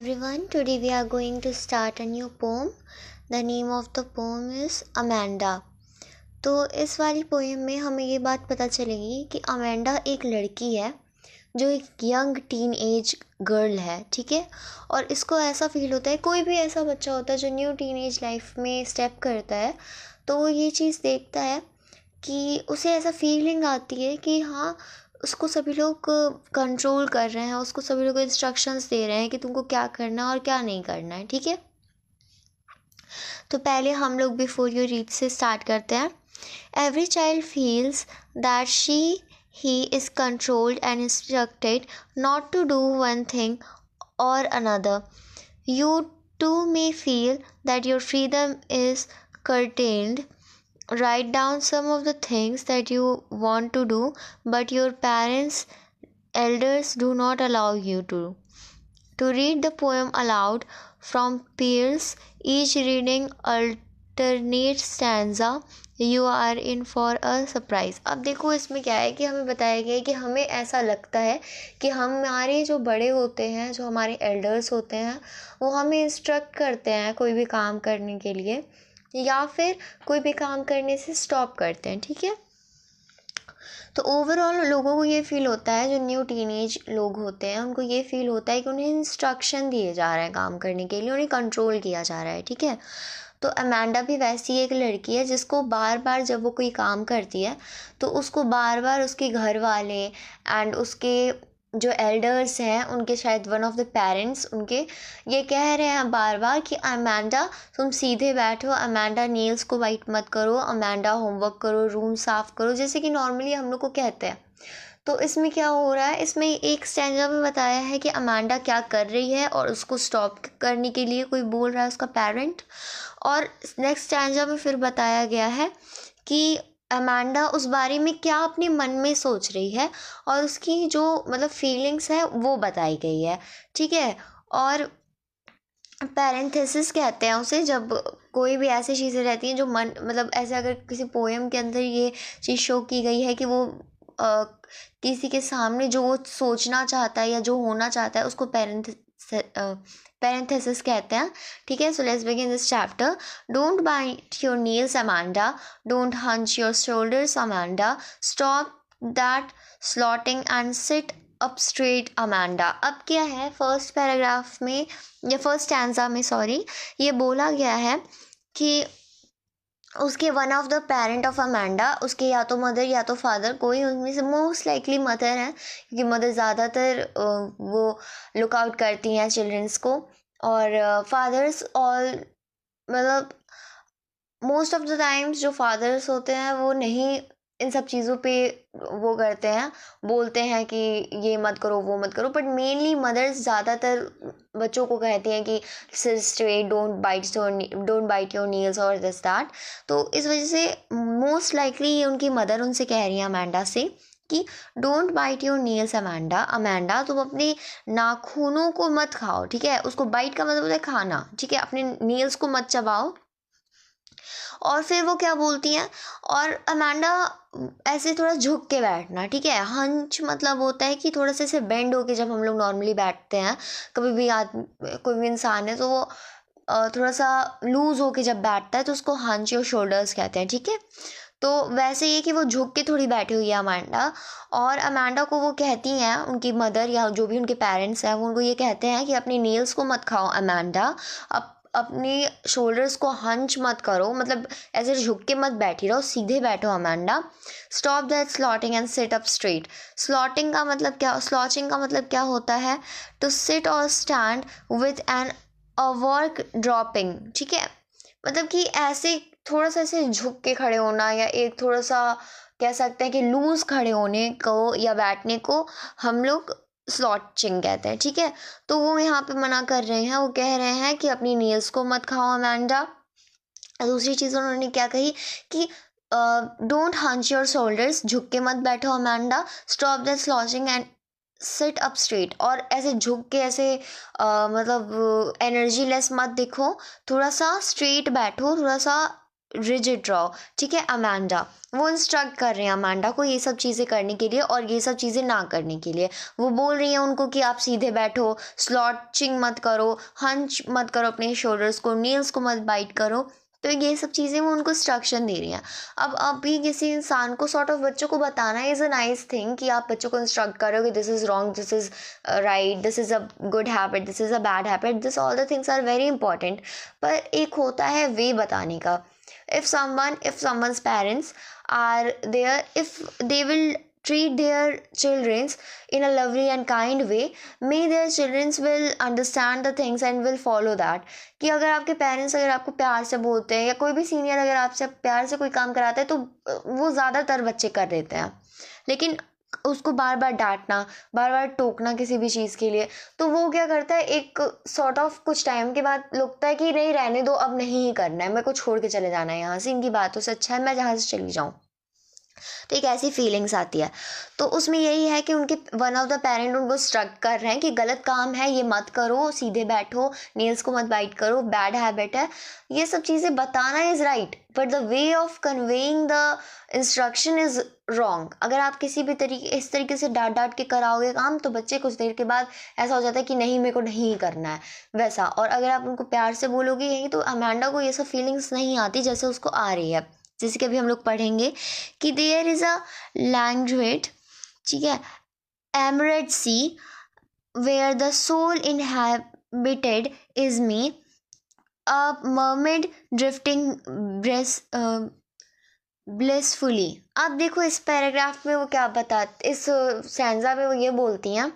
Everyone, today we are going to start a new poem. The name of the poem is Amanda. तो इस वाली poem में हमें ये बात पता चलेगी कि अमेंडा एक लड़की है जो एक यंग टीन एज गर्ल है, ठीक है। और इसको ऐसा फील होता है, कोई भी ऐसा बच्चा होता है जो न्यू टीन एज लाइफ में स्टेप करता है, तो वो ये चीज़ देखता है कि उसे ऐसा फीलिंग आती है कि हाँ, उसको सभी लोग कंट्रोल कर रहे हैं, उसको सभी लोग इंस्ट्रक्शंस दे रहे हैं कि तुमको क्या करना और क्या नहीं करना है, ठीक है। तो पहले हम लोग बिफोर यू रीड से स्टार्ट करते हैं। Every child feels that he is controlled and instructed not to do one thing or another. You too may feel that your freedom is curtailed. Write down some of the things that you want to do, but your parents, elders do not allow you to. To read the poem aloud from peers, each reading alternate stanza, you are in for a surprise. अब देखो इसमें क्या है कि हमें बताया गया है कि हमें ऐसा लगता है कि हमारे जो बड़े होते हैं, जो हमारे एल्डर्स होते हैं, वो हमें इंस्ट्रक्ट करते हैं कोई भी काम करने के लिए, या फिर कोई भी काम करने से स्टॉप करते हैं, ठीक है। तो ओवरऑल लोगों को ये फील होता है, जो न्यू टीनेज लोग होते हैं उनको ये फील होता है कि उन्हें इंस्ट्रक्शन दिए जा रहे हैं काम करने के लिए, उन्हें कंट्रोल किया जा रहा है, ठीक है। तो अमेंडा भी वैसी एक लड़की है जिसको बार बार जब वो कोई काम करती है तो उसको बार बार उसके घर वाले एंड उसके जो एल्डर्स हैं, उनके शायद वन ऑफ द पेरेंट्स उनके ये कह रहे हैं बार बार कि अमेंडा तुम सीधे बैठो, अमेंडा नेल्स को वाइट मत करो, अमेंडा होमवर्क करो, रूम साफ़ करो, जैसे कि नॉर्मली हम लोग को कहते हैं। तो इसमें क्या हो रहा है, इसमें एक स्टैंजा में बताया है कि अमेंडा क्या कर रही है और उसको स्टॉप करने के लिए कोई बोल रहा है, उसका पेरेंट। और नेक्स्ट स्टैंजा में फिर बताया गया है कि अमेंडा उस बारे में क्या अपने मन में सोच रही है और उसकी जो मतलब फीलिंग्स है वो बताई गई है, ठीक है। और पैरेंथेसिस कहते हैं उसे, जब कोई भी ऐसी चीज़ें रहती हैं जो मन मतलब ऐसे अगर किसी पोएम के अंदर ये चीज़ शो की गई है कि वो किसी के सामने जो वो सोचना चाहता है या जो होना चाहता है उसको पैरेंथेसिस कहते हैं, ठीक है। So let's begin this chapter. Don't bite your nails Amanda, don't hunch your shoulders Amanda, stop that slouching and sit up straight Amanda. अब क्या है, फर्स्ट पैराग्राफ में या फर्स्ट स्टैंजा में सॉरी, ये बोला गया है कि उसके one of the parent of Amanda, उसके या तो मदर या तो फादर, कोई उनमें से मोस्ट लाइकली मदर है क्योंकि मदर ज़्यादातर वो लुक आउट करती हैं चिल्ड्रंस को, और फादर्स ऑल मतलब मोस्ट ऑफ द टाइम्स जो फादर्स होते हैं वो नहीं इन सब चीज़ों पे वो करते हैं, बोलते हैं कि ये मत करो वो मत करो, बट मेनली मदर्स ज़्यादातर बच्चों को कहती हैं कि sit straight, don't bite your nails और दिस दैट। तो इस वजह से मोस्ट लाइकली ये उनकी मदर उनसे कह रही हैं अमेंडा से कि don't bite your nails Amanda, Amanda तुम अपने नाखूनों को मत खाओ, ठीक है। उसको बाइट का मतलब होता है खाना, ठीक है, अपने नील्स को मत चबाओ। और फिर वो क्या बोलती हैं, और अमेंडा ऐसे थोड़ा झुक के बैठना, ठीक है। हंच मतलब होता है कि थोड़ा सा ऐसे बेंड होके जब हम लोग नॉर्मली बैठते हैं, कभी भी आदमी कोई भी इंसान है तो वो थोड़ा सा लूज होके जब बैठता है तो उसको हंच और शोल्डर्स कहते हैं, ठीक है। तो वैसे ये कि वो झुक के थोड़ी बैठी हुई है अमेंडा, और अमेंडा को वो कहती हैं उनकी मदर या जो भी उनके पेरेंट्स हैं वो उनको ये कहते हैं कि अपने नेल्स को मत खाओ अमेंडा, अपने शोल्डर्स को हंच मत करो, मतलब ऐसे झुक के मत बैठी रहो, सीधे बैठो Amanda. Stop that slouching and sit up straight. Slotting का मतलब क्या, स्लॉचिंग का मतलब क्या होता है, टू सिट और stand with an awake dropping, ठीक है। मतलब कि ऐसे थोड़ा सा ऐसे झुक के खड़े होना, या एक थोड़ा सा कह सकते हैं कि लूज खड़े होने को या बैठने को हम लोग स्लॉचिंग कहते हैं, ठीक है। तो वो यहाँ पे मना कर रहे हैं, वो कह रहे हैं कि अपनी नेल्स को मत खाओ अमेंडा। दूसरी चीज़ उन्होंने क्या कही कि डोंट हंच योर शोल्डर्स, झुक के मत बैठो Amanda, stop that slouching and sit up straight, और ऐसे झुक के ऐसे मतलब एनर्जी लेस मत दिखो, थोड़ा सा स्ट्रेट बैठो, थोड़ा सा रिजिड रहो, ठीक है। अमांडा वो इंस्ट्रक्ट कर रहे हैं अमांडा को ये सब चीज़ें करने के लिए और ये सब चीज़ें ना करने के लिए। वो बोल रही हैं उनको कि आप सीधे बैठो, स्लॉचिंग मत करो, हंच मत करो अपने शोल्डर्स को, नील्स को मत बाइट करो। तो ये सब चीज़ें वो उनको इंस्ट्रक्शन दे रही हैं। अब अभी किसी इंसान को सॉर्ट ऑफ बच्चों को बताना इज़ अ नाइस थिंग कि आप बच्चों को इंस्ट्रक्ट कर रहे हो कि this is wrong, this is right, this is a good habit, this is a bad habit, this all the things are very important. पर एक होता है वे बताने का। if someone's parents are there, if they will treat their children in a lovely and kind way, may their children will understand the things and will follow that। कि अगर आपके parents अगर आपको प्यार से बोलते हैं या कोई भी सीनियर अगर आपसे प्यार से कोई काम कराता है तो वो ज़्यादातर बच्चे कर देते हैं। लेकिन उसको बार बार डांटना, बार बार टोकना किसी भी चीज़ के लिए, तो वो क्या करता है, एक सॉर्ट ऑफ कुछ टाइम के बाद लगता है कि नहीं रहने दो, अब नहीं ही करना है, मेरे को छोड़ के चले जाना है यहाँ से, इनकी बातों से अच्छा है मैं जहाँ से चली जाऊँ। तो एक ऐसी फीलिंग्स आती है। तो उसमें यही है कि उनके वन ऑफ द पेरेंट उनको इंस्ट्रक्ट कर रहे हैं कि गलत काम है, ये मत करो, सीधे बैठो, नेल्स को मत बाइट करो, बैड हैबिट है, ये सब चीज़ें बताना is right, but the way of conveying the instruction is wrong. अगर आप किसी भी तरीके इस तरीके से डांट डांट के कराओगे काम, तो बच्चे कुछ देर के बाद ऐसा हो जाता है कि नहीं मेरे को नहीं करना है वैसा। और अगर आप उनको प्यार से बोलोगे यही, तो अमांडा को ये सब फीलिंग्स नहीं आती जैसे उसको आ रही है। जैसे कि अभी हम लोग पढ़ेंगे कि देयर इज़ अ लैंग्वेज, ठीक है, emerald sea where the sole inhabited is me, a mermaid drifting blissfully. अब देखो इस पैराग्राफ में वो क्या बताते, इस स्टैंजा में वो ये बोलती हैं,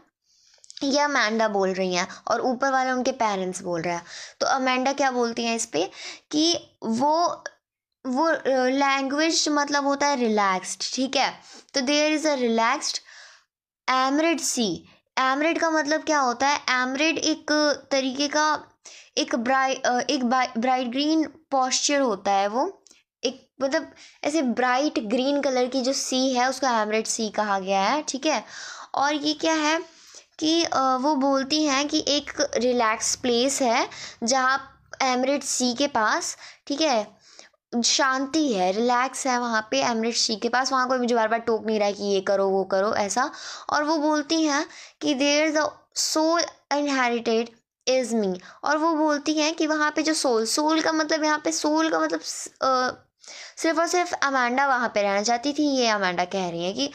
ये अमांडा बोल रही हैं और ऊपर वाले उनके पेरेंट्स बोल रहे हैं। तो अमांडा क्या बोलती हैं इस पे कि वो लैंग्वेज मतलब होता है रिलैक्स्ड, ठीक है। तो there is a relaxed emerald sea. Emerald का मतलब क्या होता है, एमरेड एक तरीके का एक ब्राइट ग्रीन पॉस्चर होता है। वो एक मतलब ऐसे ब्राइट ग्रीन कलर की जो सी है उसको एमरेड सी कहा गया है, ठीक है। और ये क्या है कि वो बोलती हैं कि एक रिलैक्स प्लेस है जहाँ एमरेड सी के पास, ठीक है, शांति है, रिलैक्स है वहाँ पे एमरेड सी के पास, वहाँ कोई मुझे बार बार टोक नहीं रहा है कि ये करो वो करो ऐसा। और वो बोलती हैं कि there the sole inherited is me. और वो बोलती हैं कि वहाँ पे जो सोल का मतलब, यहाँ पे सोल का मतलब सिर्फ और सिर्फ अमांडा वहाँ पे रहना चाहती थी। ये अमांडा कह रही है कि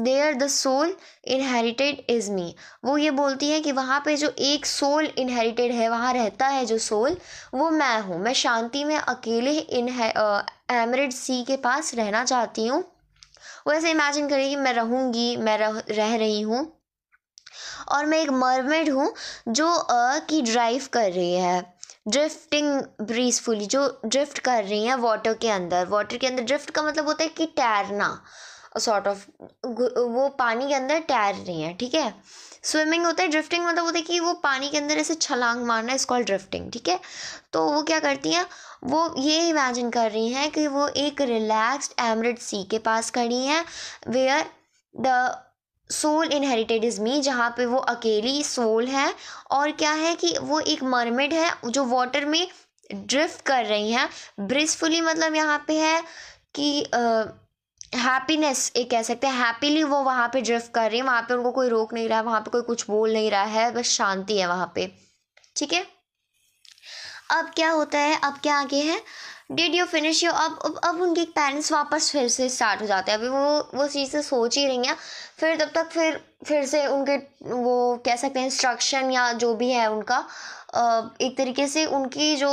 there the sole inherited is me. वो ये बोलती है कि वहाँ पे जो एक सोल इनहेरिटेड है, वहाँ रहता है जो सोल, वो मैं हूँ। मैं शांति में अकेले एमरेड सी के पास रहना चाहती हूँ। वो ऐसे इमेजिन करिए कि मैं रहूँगी, मैं रह रही हूँ और मैं एक मरमेड हूँ जो की ड्राइव कर रही है, ड्रिफ्टिंग ब्रीजफुली, जो ड्रिफ्ट कर रही हैं वाटर के अंदर। वाटर के अंदर ड्रिफ्ट का मतलब होता है कि तैरना, सॉर्ट ऑफ वो पानी के अंदर तैर रही हैं, ठीक है। स्विमिंग होता है, ड्रिफ्टिंग मतलब होता है कि वो पानी के अंदर ऐसे छलांग मारना, इस कॉल्ड ड्रिफ्टिंग, ठीक है। तो वो क्या करती हैं, वो ये इमेजिन कर रही हैं कि वो एक रिलैक्स्ड एमरेड सी के पास खड़ी हैं, where the sole inherited is me, जहाँ पे वो अकेली सोल है। और क्या है कि वो एक मरमेड है जो वाटर में ड्रिफ्ट कर रही हैं। ब्रिसफुली मतलब यहाँ पे है कि हैप्पीनेस, एक कह सकते हैं हैप्पीली वो वहाँ पे ड्रिफ्ट कर रही है। वहाँ पे उनको कोई रोक नहीं रहा है, वहाँ पे कोई कुछ बोल नहीं रहा है, बस शांति है वहाँ पे, ठीक है। अब क्या होता है, अब क्या आगे है, डिड यू फिनिश योर, अब उनके पेरेंट्स वापस फिर से स्टार्ट हो जाते हैं। अभी वो चीज़ से सोच ही रही हैं, फिर तब तक फिर से उनके वो कह सकते हैं इंस्ट्रक्शन या जो भी है उनका एक तरीके से उनकी जो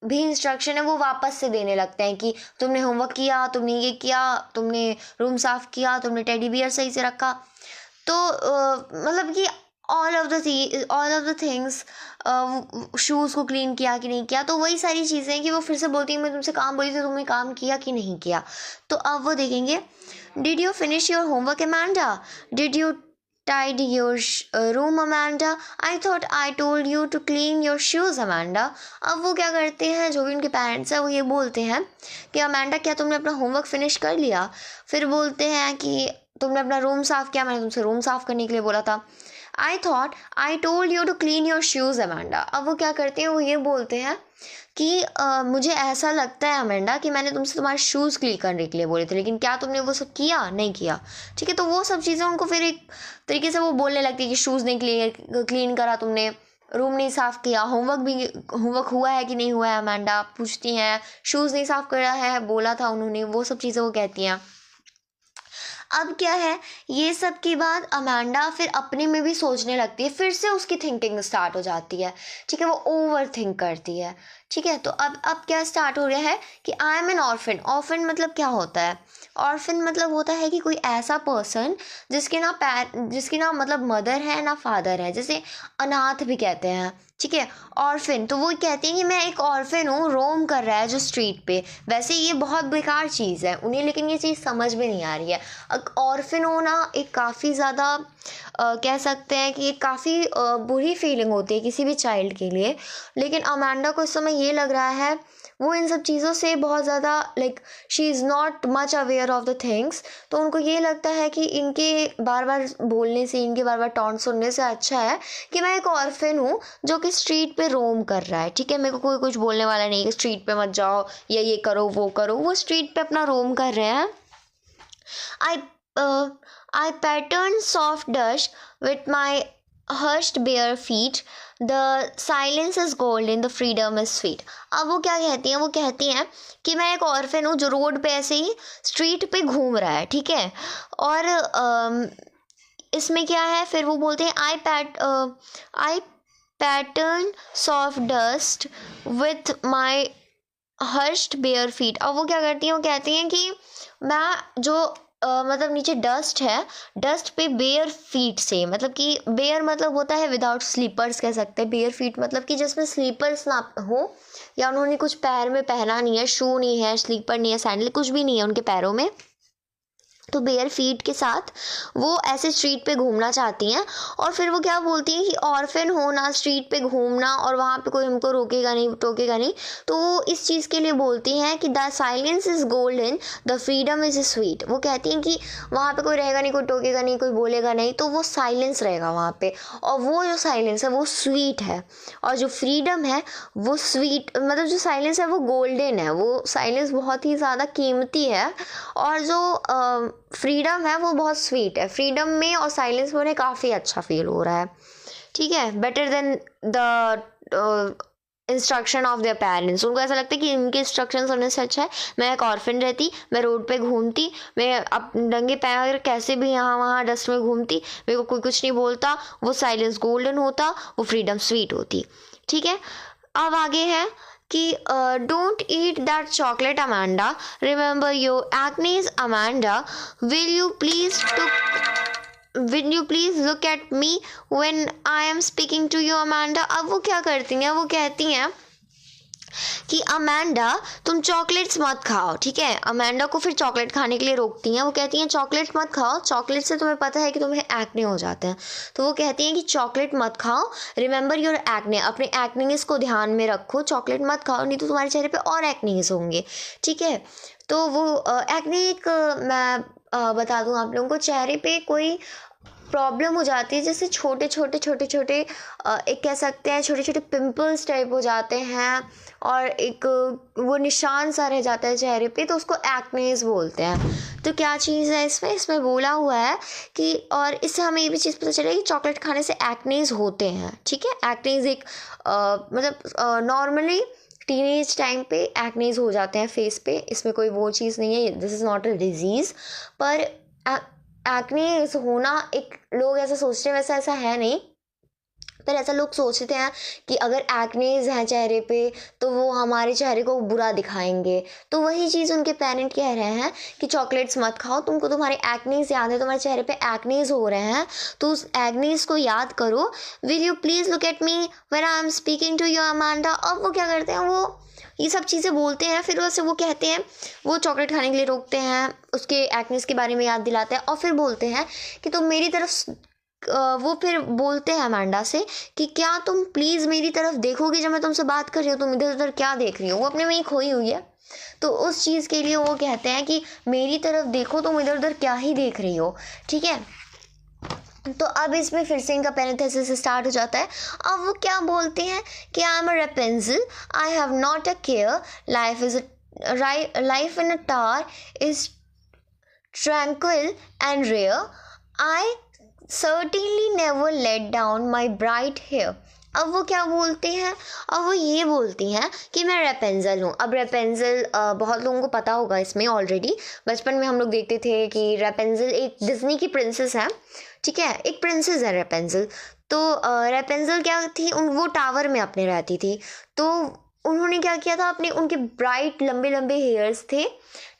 भी इंस्ट्रक्शन है वो वापस से देने लगते हैं कि तुमने होमवर्क किया, तुमने ये किया, तुमने रूम साफ़ किया, तुमने टेडी बियर सही से रखा। तो मतलब कि all of the things, shoes को क्लीन किया कि नहीं किया। तो वही सारी चीज़ें हैं कि वो फिर से बोलती है मैं तुमसे काम बोली थी, तुमने काम किया कि नहीं किया। तो अब वो देखेंगे, did you finish your homework Amanda, did you tidy your room Amanda, I thought I told you to clean your shoes Amanda। अब वो क्या करते हैं, जो भी उनके पेरेंट्स हैं वो ये बोलते हैं कि अमांडा क्या तुमने अपना होमवर्क फिनिश कर लिया। फिर बोलते हैं कि तुमने अपना रूम साफ़ किया, मैंने तुमसे रूम साफ़ करने के लिए बोला था। I thought I told you to clean your shoes Amanda. अब वो क्या करते हैं, वो ये बोलते हैं कि मुझे ऐसा लगता है अमेंडा कि मैंने तुमसे तुम्हारे शूज़ क्लीन करने के लिए बोले थे, लेकिन क्या तुमने वो सब किया? नहीं किया। ठीक है, तो वो सब चीज़ें उनको फिर एक तरीके से वो बोलने लगती है कि शूज़ नहीं क्लीन करा तुमने, रूम नहीं साफ़ किया, होमवर्क हुआ है कि नहीं हुआ है अमेंडा पूछती हैं, शूज़ नहीं साफ़ करा है बोला था उन्होंने, वो सब चीज़ें वो कहती हैं। अब क्या है, ये सब के बाद अमेंडा फिर अपने में भी सोचने लगती है, फिर से उसकी थिंकिंग स्टार्ट हो जाती है। ठीक है, वो ओवर थिंक करती है। ठीक है, तो अब क्या स्टार्ट हो रहा है कि I M N orphan. Orphan मतलब क्या होता है? ऑर्फन मतलब होता है कि कोई ऐसा पर्सन जिसकी ना मतलब मदर है ना फादर है, जैसे अनाथ भी कहते हैं। ठीक है, ऑर्फन, तो वो कहते हैं कि मैं एक ऑर्फन हूँ, रोम कर रहा है जो स्ट्रीट पे। वैसे ये बहुत बेकार चीज़ है उन्हें, लेकिन ये चीज़ समझ में नहीं आ रही है। ऑर्फन होना एक काफ़ी ज़्यादा कह सकते हैं कि एक काफ़ी बुरी फीलिंग होती है किसी भी चाइल्ड के लिए। लेकिन अमेंडा को इस समय ये लग रहा है, वो इन सब चीज़ों से बहुत ज़्यादा she is not much aware of the things. तो उनको ये लगता है कि इनके बार बार बोलने से, इनके बार बार टॉन्ट सुनने से अच्छा है कि मैं एक ऑर्फन हूँ जो कि स्ट्रीट पे रोम कर रहा है। ठीक है, मेरे को कोई कुछ बोलने वाला नहीं कि स्ट्रीट पे मत जाओ या ये करो वो करो, वो स्ट्रीट पे अपना रोम कर रहे हैं। I patterned soft dust with my hushed bare feet. The silence is golden, the freedom is sweet. अब वो क्या कहती हैं, वो कहती हैं कि मैं एक ऑर्फन हूँ जो रोड पे ऐसे ही स्ट्रीट पे घूम रहा है। ठीक है, और इसमें क्या है, फिर वो बोलते हैं I pattern soft dust with my harshed bare feet. अब वो क्या करती हैं, वो कहती हैं कि मैं जो मतलब नीचे डस्ट है, डस्ट पे बेयर फीट से, मतलब कि बेयर मतलब होता है विदाउट स्लीपर्स कह सकते हैं, बेयर फीट मतलब कि जिसमें स्लीपर्स ना हो या उन्होंने कुछ पैर में पहना नहीं है, शू नहीं है, स्लीपर नहीं है, सैंडल कुछ भी नहीं है उनके पैरों में, तो बेयर फीट के साथ वो ऐसे स्ट्रीट पे घूमना चाहती हैं। और फिर वो क्या बोलती हैं कि ऑर्फन होना, स्ट्रीट पे घूमना और वहाँ पे कोई हमको रोकेगा नहीं टोकेगा नहीं, तो वो इस चीज़ के लिए बोलती हैं कि the silence is golden, the freedom is sweet. वो कहती हैं कि वहाँ पे कोई रहेगा नहीं, कोई टोकेगा नहीं, कोई बोलेगा नहीं, तो वो साइलेंस रहेगा वहाँ पे, और वो जो साइलेंस है वो स्वीट है, और जो फ्रीडम है वो स्वीट, मतलब जो साइलेंस है वो गोल्डन है, वो साइलेंस बहुत ही ज़्यादा कीमती है, और जो फ्रीडम है वो बहुत स्वीट है। फ्रीडम में और साइलेंस में उन्हें काफ़ी अच्छा फील हो रहा है। ठीक है, better than the instruction of their parents. उनको ऐसा लगता है कि इनके इंस्ट्रक्शन होने से अच्छा है मैं एक ऑर्फन रहती, मैं रोड पे घूमती, मैं अब नंगे पैर कैसे भी यहाँ वहाँ डस्ट में घूमती, मेरे को कोई कुछ नहीं बोलता, वो साइलेंस गोल्डन होता, वो फ्रीडम स्वीट होती। ठीक है, अब आगे है कि don't eat that chocolate Amanda, remember your acne Amanda, will you please look at me when I am speaking to you Amanda. अब वो क्या करती हैं, वो कहती हैं कि अमेंडा तुम चॉकलेट्स मत खाओ। ठीक है, अमेंडा को फिर चॉकलेट खाने के लिए रोकती हैं। वो कहती हैं चॉकलेट मत खाओ, चॉकलेट से तुम्हें पता है कि तुम्हें एक्ने हो जाते हैं, तो वो कहती हैं कि चॉकलेट मत खाओ, रिमेंबर योर एक्ने, अपने एक्नीज को ध्यान में रखो, चॉकलेट मत खाओ नहीं तो तुम्हारे चेहरे पे और एक्नीज होंगे। ठीक है, तो वो एक्ने एक मैं बता दूं आप लोगों को, चेहरे पे कोई प्रॉब्लम हो जाती है, जैसे छोटे छोटे एक कह सकते हैं छोटे छोटे पिंपल्स टाइप हो जाते हैं, और एक वो निशान सा रह जाता है चेहरे पे, तो उसको एक्नेस बोलते हैं। तो क्या चीज़ है इसमें बोला हुआ है कि, और इससे हमें ये भी चीज़ पता चलेगी कि चॉकलेट खाने से एक्नेस होते हैं। ठीक है, एक्नेस एक मतलब नॉर्मली टीनेज टाइम पे एक्नेस हो जाते हैं फेस पे, इसमें कोई वो चीज़ नहीं है, this is not a disease, पर एक्ने होना एक लोग ऐसा सोचते हैं, वैसे ऐसा है नहीं, पर ऐसा लोग सोचते हैं कि अगर एक्नेज हैं चेहरे पे तो वो हमारे चेहरे को बुरा दिखाएंगे। तो वही चीज़ उनके पेरेंट कह रहे हैं कि चॉकलेट्स मत खाओ, तुमको तुम्हारे एक्नेज याद है, तुम्हारे चेहरे पे एक्नेज हो रहे हैं, तो उस एक्नेज को याद करो। Will you please look at me when I am speaking to you Amanda. अब वो क्या करते हैं, वो ये सब चीज़ें बोलते हैं, फिर वैसे वो कहते हैं, वो चॉकलेट खाने के लिए रोकते हैं, उसके एक्नेस के बारे में याद दिलाते हैं, और फिर बोलते हैं कि तुम मेरी तरफ वो फिर बोलते हैं अमांडा से कि क्या तुम प्लीज़ मेरी तरफ देखोगी जब मैं तुमसे बात कर रही हूँ, तुम इधर उधर क्या देख रही हो। वो अपने में ही खोई हुई है, तो उस चीज़ के लिए वो कहते हैं कि मेरी तरफ देखो, तुम इधर उधर क्या ही देख रही हो। ठीक है, तो अब इसमें फिर से इनका पेरेंथेसिस स्टार्ट हो जाता है। अब वो क्या बोलते हैं कि I am a Rapunzel, I have not a care, life in a tower is tranquil and rare. I certainly never let down my bright hair. अब वो क्या बोलते हैं, अब वो ये बोलती हैं कि मैं रेपेंजल हूँ। अब रेपेंजल बहुत लोगों को पता होगा इसमें ऑलरेडी, बचपन में हम लोग देखते थे कि रेपेंजल एक डिज्नी की प्रिंसेस है, ठीक है, एक प्रिंसेस है रेपेंजल। तो रेपेंजल क्या थी, वो टावर में अपने रहती थी। तो उन्होंने क्या किया था, अपने उनके ब्राइट लंबे लंबे हेयर्स थे,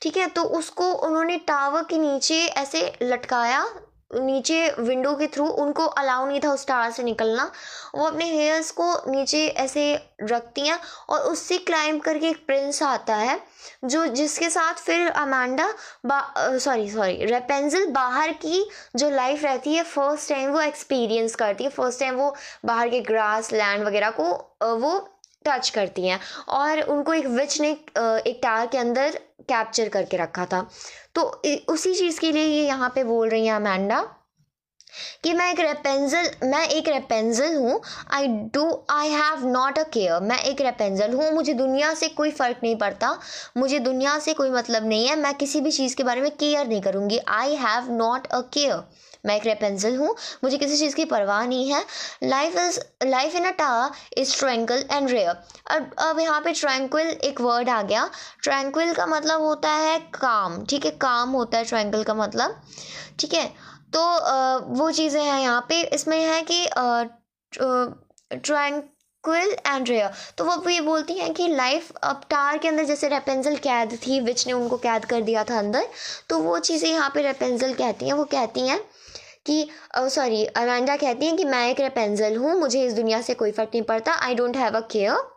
ठीक है, तो उसको उन्होंने टावर के नीचे ऐसे लटकाया, नीचे विंडो के थ्रू, उनको अलाउ नहीं था उस टावर से निकलना। वो अपने हेयर्स को नीचे ऐसे रखती हैं और उससे क्लाइंब करके एक प्रिंस आता है, जो जिसके साथ फिर अमांडा रेपेंजल बाहर की जो लाइफ रहती है फर्स्ट टाइम वो एक्सपीरियंस करती है। फर्स्ट टाइम वो बाहर के ग्रास लैंड वगैरह को वो टच करती हैं, और उनको एक विच ने एक टावर के अंदर कैप्चर करके रखा था। तो उसी चीज़ के लिए ये यहाँ पे बोल रही हैं अमांडा कि मैं एक रेपेंजल हूँ। आई हैव नॉट अ केयर, मैं एक रेपेंजल हूँ, मुझे दुनिया से कोई फ़र्क नहीं पड़ता, मुझे दुनिया से कोई मतलब नहीं है, मैं किसी भी चीज़ के बारे में केयर नहीं करूँगी। आई हैव नॉट अ केयर, मैं एक रेपेंजल हूँ, मुझे किसी चीज़ की परवाह नहीं है। Life in a tower is tranquil and rare. अब यहाँ पे ट्रैंक्विल एक वर्ड आ गया। ट्रैंक्विल का मतलब होता है काम, ठीक है, काम होता है ट्रैंक्विल का मतलब, ठीक है। तो वो चीज़ें हैं यहाँ पे, इसमें है कि ट्रैंक्विल एंड रेयर। तो वो ये बोलती हैं कि लाइफ अब टावर के अंदर जैसे रेपेंजल कैद थी, विच ने उनको कैद कर दिया था अंदर, तो वो चीज़ें यहाँ पे रेपेंजल कहती हैं। वो कहती हैं कि अमांडा कहती हैं कि मैं एक रेपेंजल हूँ, मुझे इस दुनिया से कोई फ़र्क नहीं पड़ता, I don't have a care,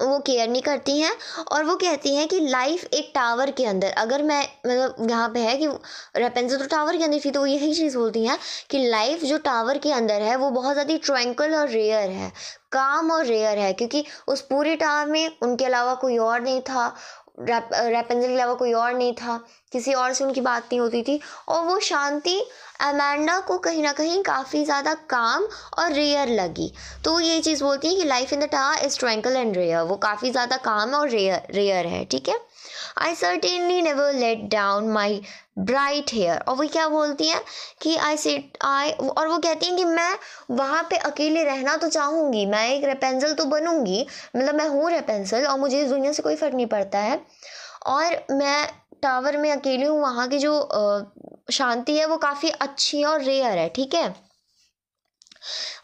वो केयर नहीं करती हैं। और वो कहती हैं कि लाइफ एक टावर के अंदर, अगर मैं मतलब यहाँ पे है कि रेपेंजल तो टावर के अंदर थी, तो वो यही चीज़ बोलती हैं कि लाइफ जो टावर के अंदर है वो बहुत ज़्यादा ट्रैंक्विल और रेयर है, काम और रेयर है, क्योंकि उस पूरे टावर में उनके अलावा कोई और नहीं था, रेपेंजल के अलावा कोई और नहीं था, किसी और से उनकी बात नहीं होती थी। और वो शांति अमांडा को कहीं ना कहीं काफ़ी ज़्यादा काम और रेयर लगी। तो वो ये चीज़ बोलती है कि life in the tower is tranquil and rare, वो काफ़ी ज़्यादा काम और रेयर है, ठीक है। I certainly never let down my bright hair. और वो क्या बोलती हैं कि और वो कहती हैं कि मैं वहाँ पे अकेले रहना तो चाहूँगी, मैं एक रेपेंजल तो बनूँगी, मतलब मैं हूँ रेपेंजल और मुझे इस दुनिया से कोई फ़र्क नहीं पड़ता है, और मैं टावर में अकेली हूँ, वहाँ की जो शांति है वो काफ़ी अच्छी और रेयर है, ठीक है।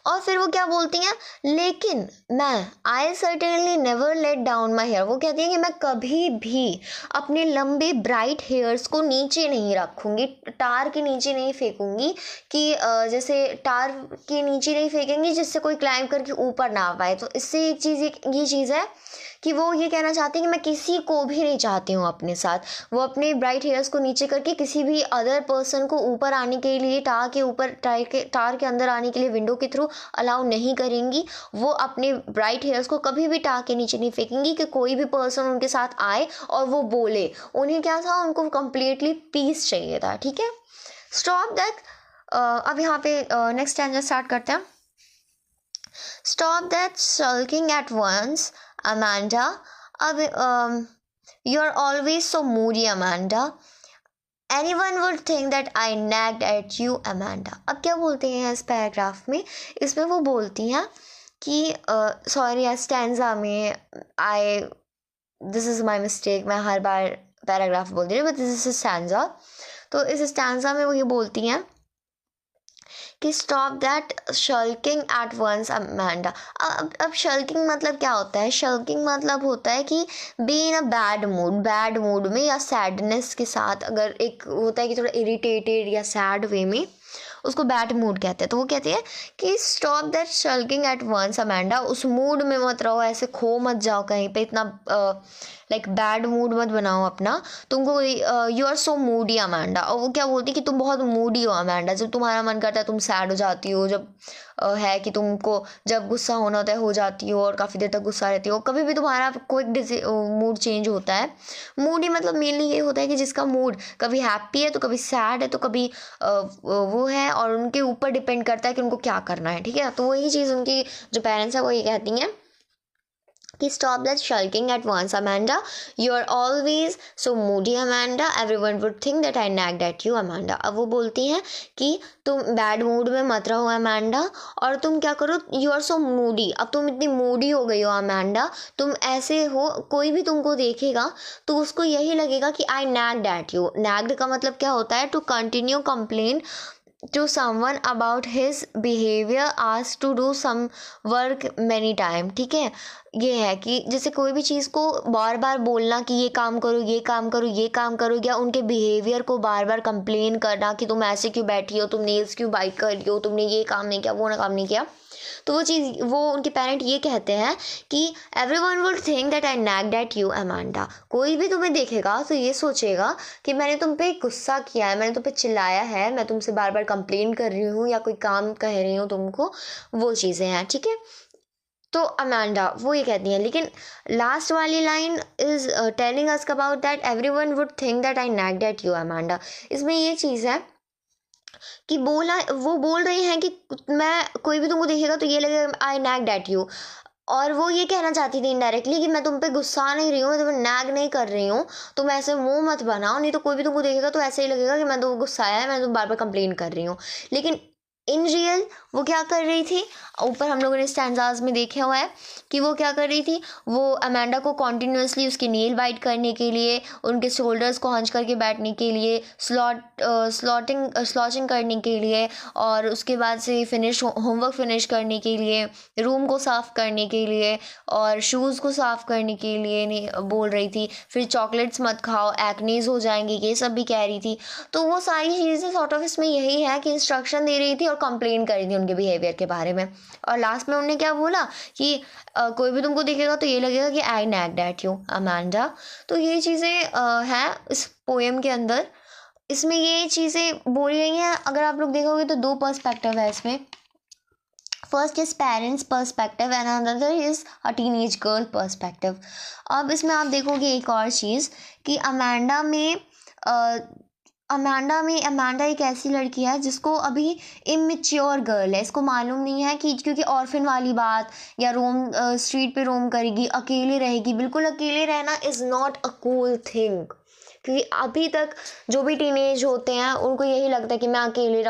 और फिर वो क्या बोलती हैं, लेकिन मैं I certainly never let down my hair, वो कहती हैं कि मैं कभी भी अपने लंबे ब्राइट हेयर्स को नीचे नहीं रखूँगी, टार के नीचे नहीं फेंकूँगी, कि जैसे टार के नीचे नहीं फेंकेंगी जिससे कोई क्लाइंब करके ऊपर ना आ पाए। तो इससे एक चीज़ ये चीज़ है कि वो ये कहना चाहती हैं कि मैं किसी को भी नहीं चाहती हूँ अपने साथ, वो अपने ब्राइट हेयर्स को नीचे करके किसी भी अदर पर्सन को ऊपर आने के लिए, टार के अंदर आने के लिए विंडो के थ्रू अलाउ नहीं करेंगी। वो अपने ब्राइट हेयर्स को कभी भी टार के नीचे नहीं फेंकेंगी कि कोई भी पर्सन उनके साथ आए और वो बोले। उन्हें क्या था, उनको कंप्लीटली पीस चाहिए था, ठीक है। Stop that. अब यहाँ पे नेक्स्ट स्टैंजा स्टार्ट करते हैं। Stop that sulking at once, Amanda. अब you're always so moody, Amanda. Anyone would think that I nagged at you, Amanda. अब क्या बोलते हैं इस पैराग्राफ में, इसमें वो बोलती हैं कि सॉरी स्टैंजा में दिस इज़ माई मिस्टेक, मैं हर बार पैराग्राफ बोल रही हूँ, बट दिस इज स्टैंजा। तो इस स्टैंजा में वो ये बोलती हैं कि stop that sulking at once, Amanda. अब शल्किंग मतलब क्या होता है, शल्किंग मतलब होता है कि be in a bad mood में या सैडनेस के साथ, अगर एक होता है कि थोड़ा इरिटेटेड या सैड वे में, उसको बैड मूड कहते हैं। तो वो कहते हैं कि stop that sulking at once, Amanda, उस मूड में मत रहो, ऐसे खो मत जाओ कहीं पे, इतना लाइक बैड मूड मत बनाओ अपना, तुमको you are so moody, Amanda. और वो क्या बोलती है कि तुम बहुत मूडी हो, अमांडा, जब तुम्हारा मन करता है तुम सैड हो जाती हो, जब है कि तुमको जब गुस्सा होना होता है हो जाती हो और काफ़ी देर तक गुस्सा रहती हो, कभी भी तुम्हारा क्विक मूड चेंज होता है। मूड ही मतलब मेनली ये होता है कि जिसका मूड कभी हैप्पी है तो कभी सैड है तो कभी वो है, और उनके ऊपर डिपेंड करता है कि उनको क्या करना है। ठीक है, तो वही चीज़ उनकी जो पेरेंट्स है वो ये कहती हैं कि stop that sulking at once, Amanda. You are always so moody, Amanda. Everyone would think that I nagged at you, Amanda. अब वो बोलती हैं कि तुम बैड मूड में मत रहो अमेंडा, और तुम क्या करो, यू आर सो मूडी, अब तुम इतनी मूडी हो गई हो अमेंडा, तुम ऐसे हो, कोई भी तुमको देखेगा तो उसको यही लगेगा कि आई नैग्ड एट यू। नैग्ड का मतलब क्या होता है, to continue complain to someone about his behavior, asked to do some work many time। ठीक है, ये है कि जैसे कोई भी चीज़ को बार बार बोलना कि ये काम करो, ये काम करो, ये काम करो, या उनके बिहेवियर को बार बार कंप्लेन करना कि तुम ऐसे क्यों बैठी हो, तुम नेल्स क्यों बाइट कर रही हो, तुमने ये काम नहीं किया, वो ना काम नहीं किया। तो वो चीज़, वो उनके पेरेंट ये कहते हैं कि everyone would think that I nagged at you Amanda. कोई भी तुम्हें देखेगा तो ये सोचेगा कि मैंने तुम पे गुस्सा किया है, मैंने तुम पे चिल्लाया है, मैं तुमसे बार बार कंप्लेन कर रही हूँ या कोई काम कह रही हूँ तुमको, वो चीज़ें हैं। ठीक है, तो अमेंडा वो ये कहती हैं, लेकिन लास्ट वाली line is telling us about that everyone would think that I nagged at you Amanda. इसमें ये चीज़ है कि वो बोल रही हैं कि मैं, कोई भी तुमको देखेगा तो ये लगेगा आई नैग्ड एट यू, और वो ये कहना चाहती थी इनडायरेक्टली कि मैं तुम पे गुस्सा नहीं रही हूँ, मैं तुम्हें नैग नहीं कर रही हूँ, तुम ऐसे मुंह मत बनाओ, नहीं तो कोई भी तुमको देखेगा तो ऐसे ही लगेगा कि मैं तो गुस्साया है, मैं तुम बार बार कंप्लेन कर रही हूँ। लेकिन इन रियल वो क्या कर रही थी, ऊपर हम लोगों ने स्टैंजाज में देखा हुआ है कि वो क्या कर रही थी, वो अमेंडा को कॉन्टीन्यूसली उसके नेल बाइट करने के लिए, उनके शोल्डर्स को हंच करके बैठने के लिए, स्लॉचिंग करने के लिए, और उसके बाद से होमवर्क फिनिश करने के लिए, रूम को साफ़ करने के लिए, और शूज़ को साफ़ करने के लिए नहीं बोल रही थी। फिर चॉकलेट्स मत खाओ, एक्नीज हो जाएंगे, ये सब भी कह रही थी। तो वो सारी चीज़ें सॉर्ट ऑफ इसमें यही है कि इंस्ट्रक्शन दे रही थी और कंप्लेन कर रही थी उनके बिहेवियर के बारे में। और लास्ट में उन्होंने क्या बोला कि कोई भी तुमको देखेगा तो ये लगेगा कि आई नैग्ड एट यू अमेंडा। तो ये चीज़ें हैं इस पोएम के अंदर, इसमें ये चीज़ें बोली गई हैं। अगर आप लोग देखोगे तो दो पर्सपेक्टिव है इसमें, first is parents perspective and another is a teenage girl perspective. अब इसमें आप देखोगे एक और चीज़ कि अमेंडा एक ऐसी लड़की है जिसको अभी इमेच्योर गर्ल है, इसको मालूम नहीं है कि क्योंकि ऑर्फन वाली बात, या स्ट्रीट पे रोम करेगी, अकेले रहेगी, बिल्कुल अकेले रहना is not a cool thing. क्योंकि अभी तक जो भी टीनेज होते हैं उनको यही लगता है कि मैं अकेले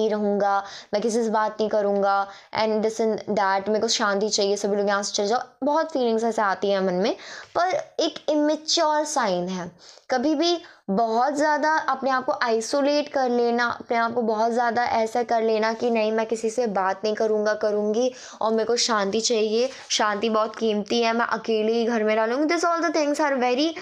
रहूँगा, मैं किसी से बात नहीं करूँगा, एंड दिस एंड दैट, मेरे को शांति चाहिए, सभी लोग यहाँ से चले जाओ, बहुत फीलिंग्स ऐसे आती हैं मन में। पर एक इमेच्योर साइन है, कभी भी बहुत ज़्यादा अपने आप को आइसोलेट कर लेना, अपने आप को बहुत ज़्यादा ऐसा कर लेना कि नहीं मैं किसी से बात नहीं करूँगी और मेरे को शांति चाहिए, शांति बहुत कीमती है, मैं अकेले ही घर में रह लूँगी, this all the things are very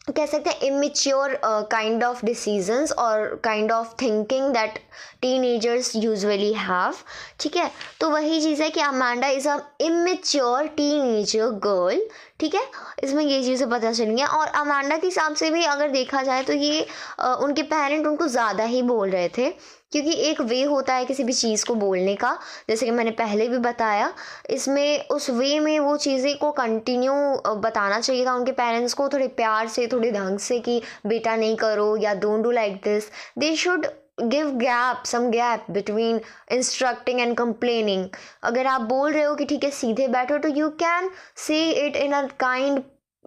कह सकते हैं इमेच्योर काइंड ऑफ डिसीजंस और kind of thinking that teenagers usually have. ठीक है, तो वही चीज़ है कि Amanda is a immature teenager girl. ठीक है, इसमें ये चीज़ें पता चली हैं। और अमेंडा के हिसाब से भी अगर देखा जाए तो ये उनके पेरेंट उनको ज़्यादा ही बोल रहे थे, क्योंकि एक वे होता है किसी भी चीज़ को बोलने का, जैसे कि मैंने पहले भी बताया, इसमें उस वे में वो चीज़ें को कंटिन्यू बताना चाहिए था उनके पेरेंट्स को, थोड़े प्यार से, थोड़े ढंग से, कि बेटा नहीं करो या don't do like this. They should give some gap between instructing and complaining। अगर आप बोल रहे हो कि ठीक है सीधे बैठो, तो you can say it in a kind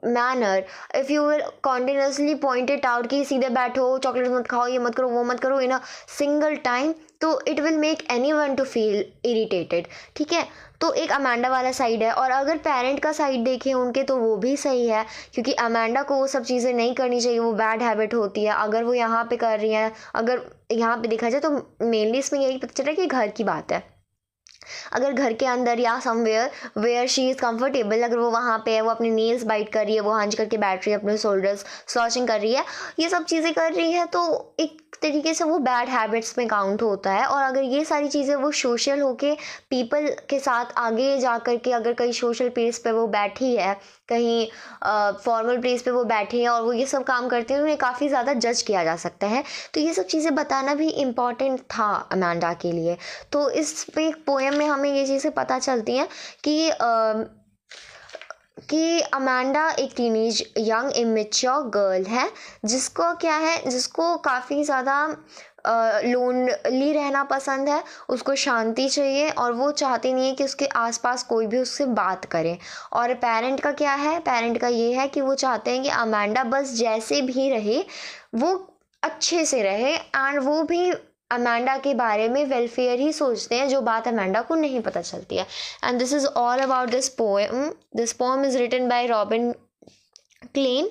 manner। if you will continuously point it out कि सीधे बैठो, चॉकलेट मत खाओ, ये मत करो, वो मत करो, in a single time, तो it will make anyone to feel irritated। ठीक है, तो एक अमेंडा वाला साइड है। और अगर पेरेंट का साइड देखें उनके, तो वो भी सही है, क्योंकि अमेंडा को वो सब चीज़ें नहीं करनी चाहिए, वो बैड हैबिट होती है। अगर वो यहाँ पे कर रही हैं, अगर यहाँ पे देखा जाए तो मेनली इसमें यही पता चला कि घर की बात है, अगर घर के अंदर या somewhere where she is comfortable, अगर वो वहाँ पे है, वो अपने नेल्स बाइट कर रही है, वो हंच करके बैठ रही है, अपने शोल्डर्स स्लॉचिंग कर रही है, ये सब चीज़ें कर रही है, तो एक तरीके से वो बैड हैबिट्स में काउंट होता है। और अगर ये सारी चीज़ें वो सोशल होके पीपल के साथ आगे जा कर के, अगर कहीं सोशल प्लेस पे वो बैठी है, कहीं फॉर्मल प्लेस पे वो बैठी है और वो ये सब काम करते हैं, उन्हें काफ़ी ज़्यादा जज किया जा सकता है। तो ये सब चीज़ें बताना भी इम्पॉर्टेंट था अमांडा के लिए। तो इस पे पोएम में हमें ये चीज़ें पता चलती हैं कि अमांडा एक टीनेज यंग इमेच्योर गर्ल है, जिसको काफ़ी ज़्यादा लोनली रहना पसंद है, उसको शांति चाहिए और वो चाहती नहीं है कि उसके आसपास कोई भी उससे बात करे। और पेरेंट का क्या है, पेरेंट का ये है कि वो चाहते हैं कि अमांडा बस जैसे भी रहे वो अच्छे से रहे, एंड वो भी अमांडा के बारे में वेलफेयर ही सोचते हैं, जो बात अमांडा को नहीं पता चलती है। And this is all about this poem is written by Robin Klein.